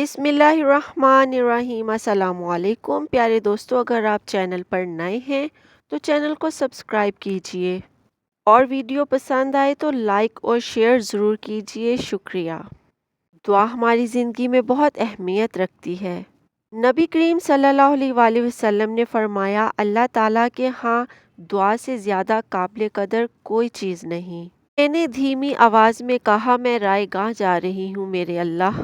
بسم اللہ الرحمن الرحیم۔ السلام علیکم پیارے دوستو، اگر آپ چینل پر نئے ہیں تو چینل کو سبسکرائب کیجئے اور ویڈیو پسند آئے تو لائک اور شیئر ضرور کیجئے۔ شکریہ۔ دعا ہماری زندگی میں بہت اہمیت رکھتی ہے۔ نبی کریم صلی اللہ علیہ وآلہ وسلم نے فرمایا، اللہ تعالیٰ کے ہاں دعا سے زیادہ قابل قدر کوئی چیز نہیں۔ میں نے دھیمی آواز میں کہا، میں رائے گاہ جا رہی ہوں میرے اللہ۔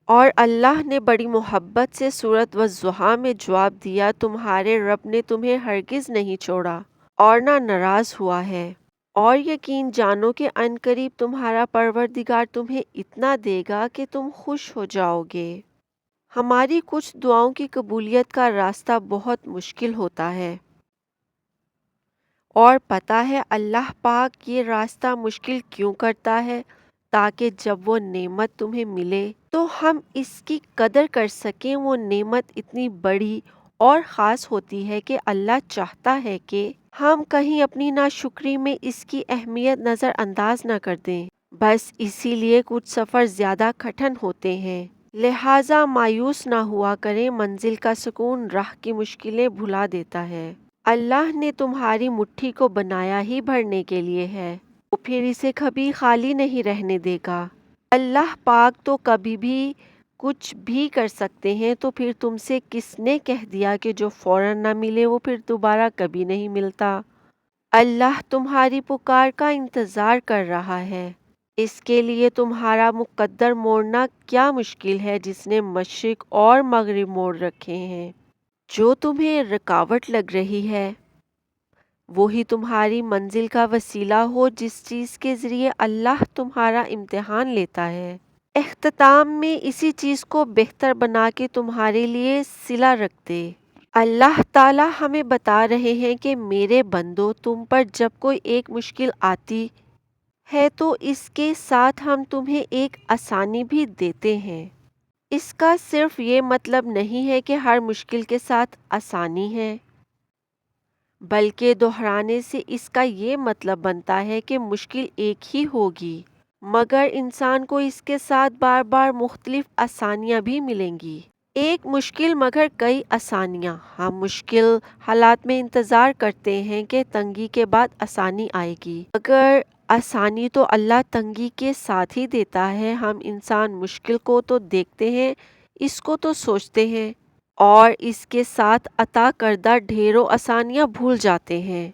اور اللہ نے بڑی محبت سے سورۃ والضحیٰ میں جواب دیا، تمہارے رب نے تمہیں ہرگز نہیں چھوڑا اور نہ ناراض ہوا ہے، اور یقین جانو کہ عنقریب تمہارا پروردگار تمہیں اتنا دے گا کہ تم خوش ہو جاؤ گے۔ ہماری کچھ دعاؤں کی قبولیت کا راستہ بہت مشکل ہوتا ہے، اور پتہ ہے اللہ پاک یہ راستہ مشکل کیوں کرتا ہے؟ تاکہ جب وہ نعمت تمہیں ملے تو ہم اس کی قدر کر سکیں۔ وہ نعمت اتنی بڑی اور خاص ہوتی ہے کہ اللہ چاہتا ہے کہ ہم کہیں اپنی ناشکری میں اس کی اہمیت نظر انداز نہ کر دیں۔ بس اسی لیے کچھ سفر زیادہ کٹھن ہوتے ہیں، لہٰذا مایوس نہ ہوا کریں۔ منزل کا سکون راہ کی مشکلیں بھلا دیتا ہے۔ اللہ نے تمہاری مٹھی کو بنایا ہی بھرنے کے لیے ہے، وہ پھر اسے کبھی خالی نہیں رہنے دے گا۔ اللہ پاک تو کبھی بھی کچھ بھی کر سکتے ہیں، تو پھر تم سے کس نے کہہ دیا کہ جو فوراً نہ ملے وہ پھر دوبارہ کبھی نہیں ملتا؟ اللہ تمہاری پکار کا انتظار کر رہا ہے، اس کے لیے تمہارا مقدر موڑنا کیا مشکل ہے، جس نے مشرق اور مغرب موڑ رکھے ہیں۔ جو تمہیں رکاوٹ لگ رہی ہے وہی تمہاری منزل کا وسیلہ ہو، جس چیز کے ذریعے اللہ تمہارا امتحان لیتا ہے۔ اختتام میں اسی چیز کو بہتر بنا کے تمہارے لیے صلہ رکھ دے۔ اللہ تعالیٰ ہمیں بتا رہے ہیں کہ میرے بندو، تم پر جب کوئی ایک مشکل آتی ہے تو اس کے ساتھ ہم تمہیں ایک آسانی بھی دیتے ہیں۔ اس کا صرف یہ مطلب نہیں ہے کہ ہر مشکل کے ساتھ آسانی ہے، بلکہ دہرانے سے اس کا یہ مطلب بنتا ہے کہ مشکل ایک ہی ہوگی، مگر انسان کو اس کے ساتھ بار بار مختلف آسانیاں بھی ملیں گی۔ ایک مشکل مگر کئی آسانیاں۔ ہم مشکل حالات میں انتظار کرتے ہیں کہ تنگی کے بعد آسانی آئے گی، مگر آسانی تو اللہ تنگی کے ساتھ ہی دیتا ہے۔ ہم انسان مشکل کو تو دیکھتے ہیں، اس کو تو سوچتے ہیں، اور اس کے ساتھ عطا کردہ ڈھیروں آسانیاں بھول جاتے ہیں۔